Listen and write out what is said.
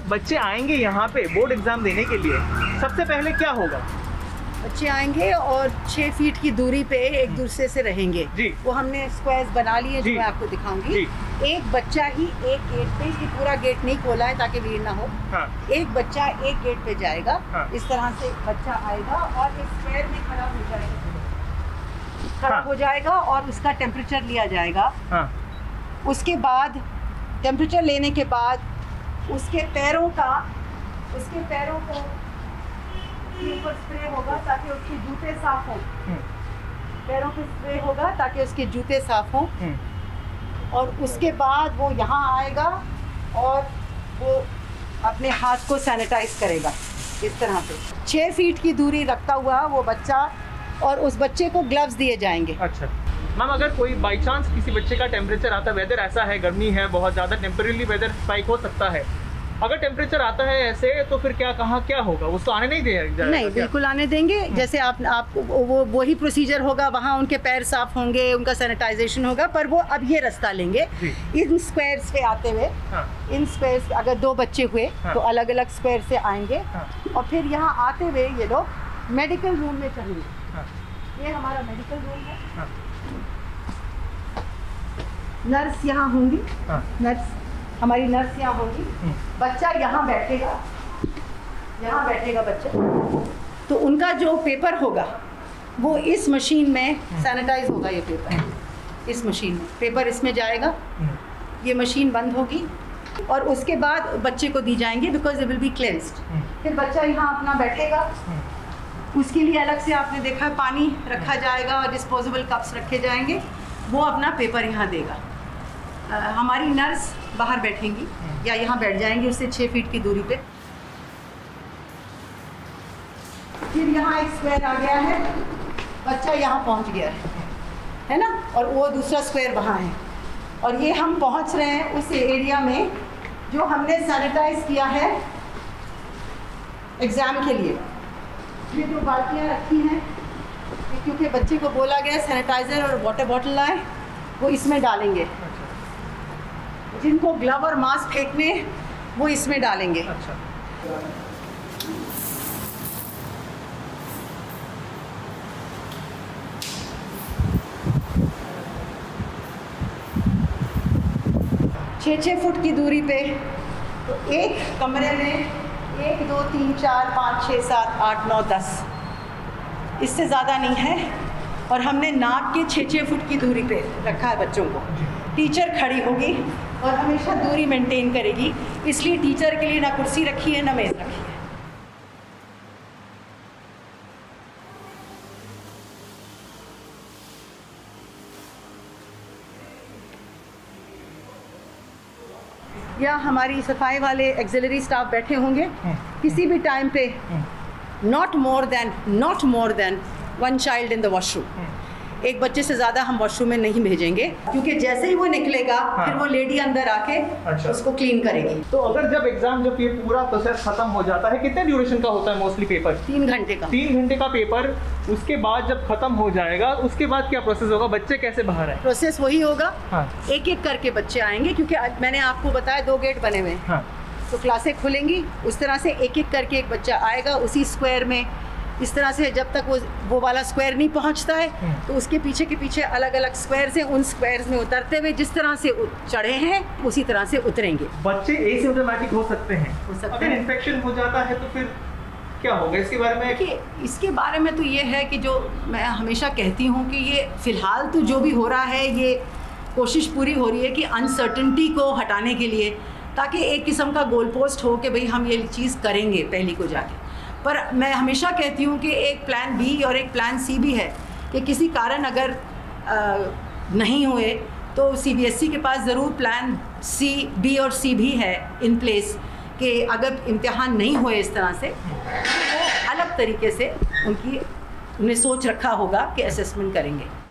जब बच्चे आएंगे यहाँ पे बोर्ड एग्जाम देने के लिए, सबसे पहले क्या होगा? बच्चे आएंगे और 6 फीट की दूरी पे एक दूसरे से रहेंगे जी। वो हमने स्क्वायर्स बना लिए जो मैं आपको दिखाऊंगी। एक बच्चा ही एक गेट पे, ये पूरा गेट नहीं खोला है ताकि भीड़ ना हो। हाँ। एक बच्चा एक गेट पे जाएगा। हाँ। इस तरह से बच्चा आएगा और एक स्क्वायर में खड़ा हो जाएगा। खड़ा हो जाएगा और उसका टेम्परेचर लिया जाएगा। हाँ। उसके बाद टेम्परेचर लेने के बाद उसके पैरों को ऊपर स्प्रे होगा ताकि उसके जूते साफ हों। पैरों पे स्प्रे होगा ताकि उसके जूते साफ हों। और उसके बाद वो यहाँ आएगा और वो अपने हाथ को सैनिटाइज करेगा इस तरह से। 6 फीट की दूरी रखता हुआ वो बच्चा, और उस बच्चे को ग्लव्स दिए जाएंगे। अच्छा मैम, अगर कोई बाई चांस किसी बच्चे का टेम्परेचर आता है, वेदर ऐसा है, गर्मी है बहुत ज़्यादा, टेम्परेरी वेदर स्पाइक हो सकता है, अगर टेम्परेचर आता है ऐसे तो फिर क्या होगा? उसको आने नहीं देगा? नहीं, बिल्कुल आने देंगे। जैसे आप वही प्रोसीजर होगा, वहाँ उनके पैर साफ होंगे, उनका सैनिटाइजेशन होगा, पर वो अब ये रास्ता लेंगे इन स्क्वायर्स पे आते हुए। हाँ। इन स्क्वायर्स अगर 2 बच्चे हुए तो अलग अलग स्क्वायर से आएंगे। हाँ। और फिर यहाँ आते हुए ये लोग मेडिकल रूम में चलेंगे। हाँ। ये हमारा मेडिकल रूम है। हाँ। नर्स यहाँ होंगी। हाँ। हमारी नर्स यहाँ होगी। बच्चा यहाँ बैठेगा बच्चा। तो उनका जो पेपर होगा वो इस मशीन में सैनिटाइज होगा। ये पेपर इस मशीन में, पेपर इसमें जाएगा, ये मशीन बंद होगी और उसके बाद बच्चे को दी जाएंगे because it will be cleansed. फिर बच्चा यहाँ अपना बैठेगा, उसके लिए अलग से आपने देखा पानी रखा जाएगा और डिस्पोजेबल कप्स रखे जाएंगे। वो अपना पेपर यहाँ देगा। हमारी नर्स बाहर बैठेंगी या यहाँ बैठ जाएंगी उससे 6 फीट की दूरी पे। फिर यहाँ एक स्क्वायर आ गया है, बच्चा यहाँ पहुँच गया है ना, और वो दूसरा स्क्वायर वहाँ है। और ये हम पहुँच रहे हैं उस एरिया में जो हमने सैनिटाइज किया है एग्ज़ाम के लिए। ये जो बाल्टियाँ रखी हैं, क्योंकि बच्चे को बोला गया सैनिटाइज़र और वाटर बॉटल लाए, वो इसमें डालेंगे। जिनको ग्लव और मास्क फेंकने वो इसमें डालेंगे। अच्छा। छः फुट की दूरी पे तो एक कमरे में 1 2 3 4 5 6 7 8 9 10, इससे ज़्यादा नहीं है। और हमने नाप के 6 फुट की दूरी पे रखा है बच्चों को। टीचर खड़ी होगी और हमेशा दूरी मेंटेन करेगी, इसलिए टीचर के लिए ना कुर्सी रखी है ना मेज़ रखी है। या हमारी सफाई वाले एक्सिलरी स्टाफ बैठे होंगे। किसी भी टाइम पे not more than 1 child in the washroom. एक बच्चे से ज़्यादा हम वॉशरूम में नहीं भेजेंगे, क्योंकि जैसे ही वो निकलेगा फिर वो लेडी अंदर आके उसको क्लीन करेगी। तो अगर जब ये पूरा प्रोसेस खत्म हो जाता है, कितने ड्यूरेशन का होता है मोस्टली पेपर? 3 घंटे का। 3 घंटे का पेपर। उसके बाद जब खत्म हो जाएगा उसके बाद क्या प्रोसेस होगा? बच्चे कैसे बाहर आए? प्रोसेस वही होगा। हाँ। एक एक करके बच्चे आएंगे, क्योंकि मैंने आपको बताया 2 गेट बने हुए। हाँ। तो क्लासें खुलेंगी, उस तरह से एक एक करके एक बच्चा आएगा उसी स्क्वायर में। इस तरह से जब तक वो वाला स्क्वायर नहीं पहुंचता है तो उसके पीछे के पीछे अलग अलग स्क्वायर्स हैं, उन स्क्वायर्स में उतरते हुए जिस तरह से चढ़े हैं उसी तरह से उतरेंगे। बच्चे एसिम्प्टोमेटिक हो सकते हैं। अगर इन्फेक्शन हो जाता है तो फिर क्या होगा? इसके बारे में इसके बारे में तो ये है कि जो मैं हमेशा कहती हूँ कि ये फ़िलहाल तो जो भी हो रहा है, ये कोशिश पूरी हो रही है कि अनसर्टनिटी को हटाने के लिए, ताकि एक किस्म का गोल पोस्ट हो कि भाई हम ये चीज़ करेंगे पहली को जाके। पर मैं हमेशा कहती हूँ कि एक प्लान बी और एक प्लान सी भी है, कि किसी कारण अगर नहीं हुए तो CBSE के पास ज़रूर प्लान सी, बी और सी भी है इन प्लेस, कि अगर इम्तिहान नहीं हुए इस तरह से तो वो अलग तरीके से उन्हें सोच रखा होगा कि असेसमेंट करेंगे।